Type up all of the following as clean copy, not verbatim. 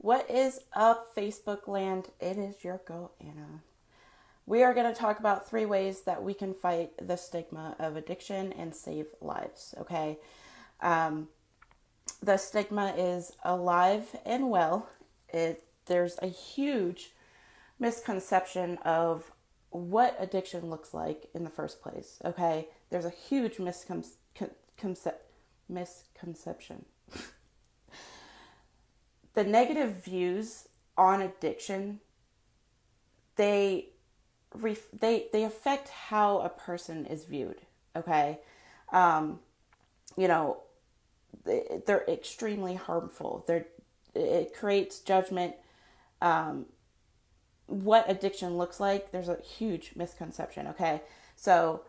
What is up, Facebook land? It is your girl, Anna. We are going to talk about 3 ways that we can fight the stigma of addiction and save lives, okay? The stigma is alive and well. There's a huge misconception of what addiction looks like in the first place, okay? There's a huge misconception. The negative views on addiction, they affect how a person is viewed, okay? You know, they're extremely harmful. It creates judgment. What addiction looks like, there's a huge misconception, okay? So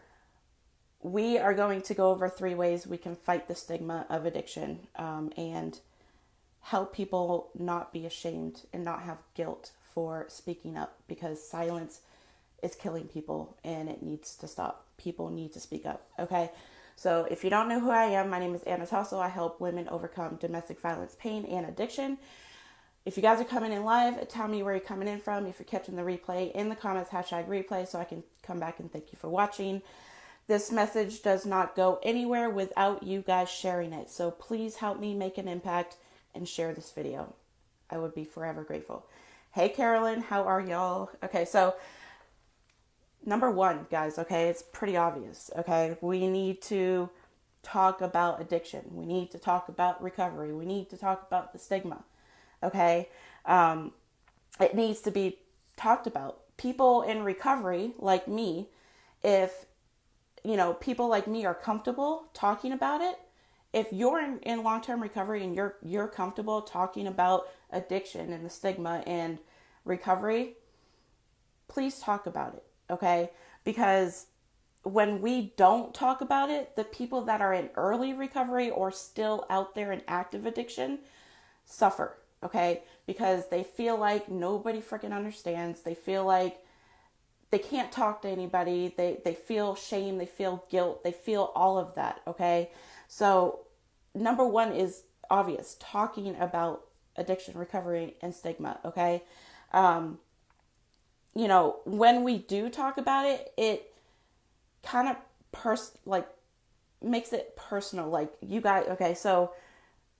we are going to go over 3 ways we can fight the stigma of addiction, and help people not be ashamed and not have guilt for speaking up, because silence is killing people and it needs to stop. People need to speak up, okay? So if you don't know who I am, my name is Anna Tossel. I help women overcome domestic violence, pain, and addiction. If you guys are coming in live, tell me where you're coming in from. If you're catching the replay, in the comments, #replay, so I can come back and thank you for watching. This message does not go anywhere without you guys sharing it. So please help me make an impact and share this video. I would be forever grateful. Hey, Carolyn, how are y'all? Okay, so number 1, guys, okay, it's pretty obvious, okay? We need to talk about addiction. We need to talk about recovery. We need to talk about the stigma, okay? It needs to be talked about. People in recovery, like me, if, people like me are comfortable talking about it, if you're in long-term recovery and you're comfortable talking about addiction and the stigma and recovery, please talk about it, okay? Because when we don't talk about it, the people that are in early recovery or still out there in active addiction suffer, okay? Because they feel like nobody freaking understands. They feel like they can't talk to anybody. They feel shame. They feel guilt. They feel all of that, okay? So number 1 is obvious, talking about addiction, recovery, and stigma, okay? When we do talk about it, it kind of makes it personal. Like, you guys, okay, so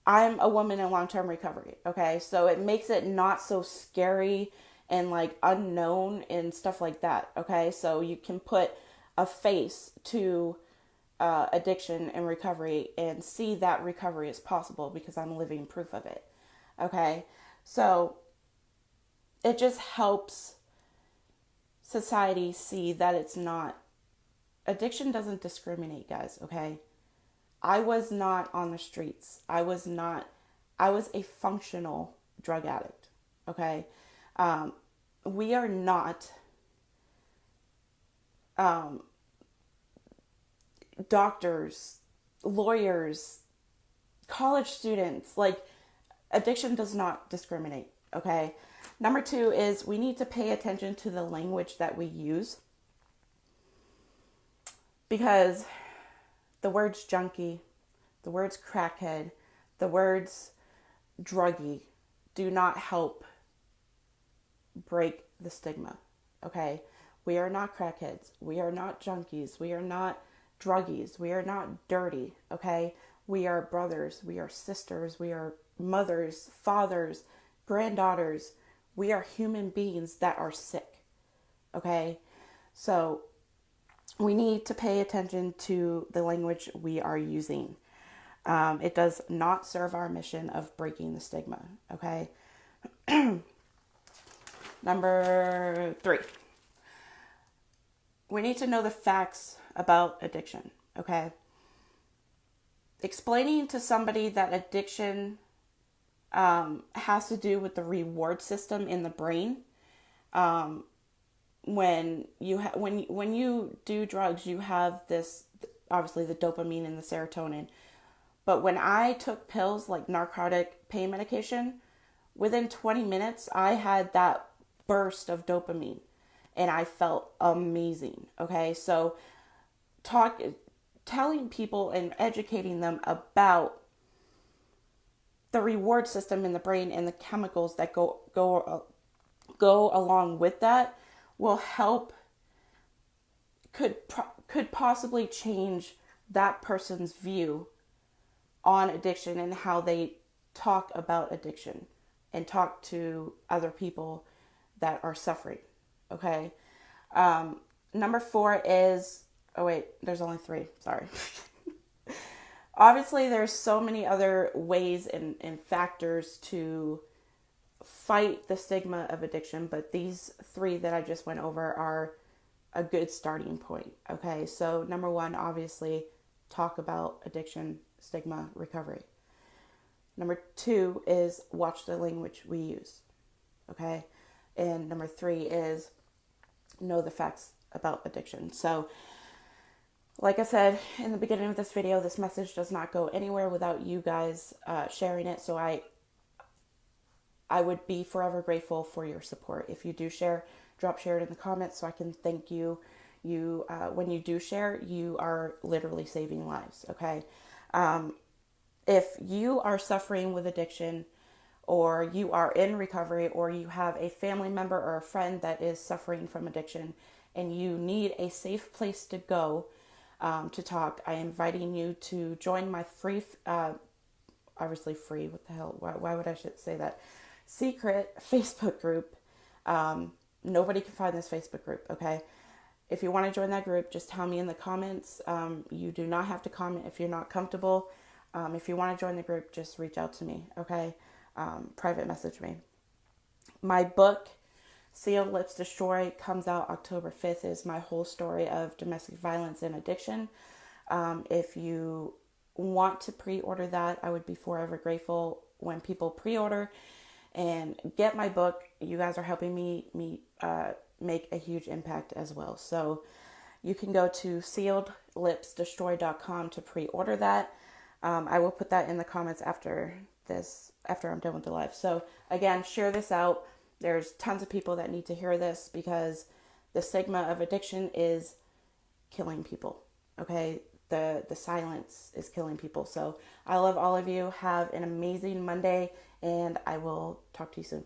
I'm a woman in long-term recovery, okay? So it makes it not so scary and like unknown and stuff like that, okay? So you can put a face to addiction and recovery and see that recovery is possible because I'm living proof of it. Okay. So it just helps society see that it's not, addiction doesn't discriminate, guys. Okay. I was not on the streets. I was a functional drug addict. Okay. We are not, doctors, lawyers, college students. Like, addiction does not discriminate, okay? Number 2 is we need to pay attention to the language that we use, because the words junkie, the words crackhead, the words druggie do not help break the stigma, okay? We are not crackheads. We are not junkies. We are not druggies. We are not dirty, okay? We are brothers. We are sisters. We are mothers, fathers, granddaughters. We are human beings that are sick, okay? So we need to pay attention to the language we are using. It does not serve our mission of breaking the stigma, okay? Number 3. We need to know the facts about addiction, okay? Explaining to somebody that addiction has to do with the reward system in the brain. When you do drugs, you have this, obviously, the dopamine and the serotonin. But when I took pills like narcotic pain medication, within 20 minutes, I had that burst of dopamine and I felt amazing. Okay. So telling people and educating them about the reward system in the brain and the chemicals that go along with that will help, could possibly change that person's view on addiction and how they talk about addiction and talk to other people that are suffering. Okay. Number 4 is, oh wait, there's only 3. Sorry. Obviously, there's so many other ways and factors to fight the stigma of addiction, but these 3 that I just went over are a good starting point. Okay, so number 1, obviously, talk about addiction, stigma, recovery. Number 2 is watch the language we use. Okay, and number 3 is know the facts about addiction. So, like I said in the beginning of this video, this message does not go anywhere without you guys sharing it. So I would be forever grateful for your support. If you do share, drop share it in the comments so I can thank you. When you do share, you are literally saving lives. Okay. If you are suffering with addiction, or you are in recovery, or you have a family member or a friend that is suffering from addiction, and you need a safe place to go to talk, I am inviting you to join my free, obviously free, what the hell, why would I say that? Secret Facebook group. Nobody can find this Facebook group, okay? If you want to join that group, just tell me in the comments. You do not have to comment if you're not comfortable. If you want to join the group, just reach out to me, okay? Private message me. My book, Sealed Lips Destroy, comes out October 5th, is my whole story of domestic violence and addiction. If you want to pre-order that, I would be forever grateful when people pre-order and get my book. You guys are helping me make a huge impact as well. So you can go to sealedlipsdestroy.com to pre-order that. I will put that in the comments after I'm done with the live. So again, share this out. There's tons of people that need to hear this because the stigma of addiction is killing people. Okay. The silence is killing people. So I love all of you. Have an amazing Monday, and I will talk to you soon.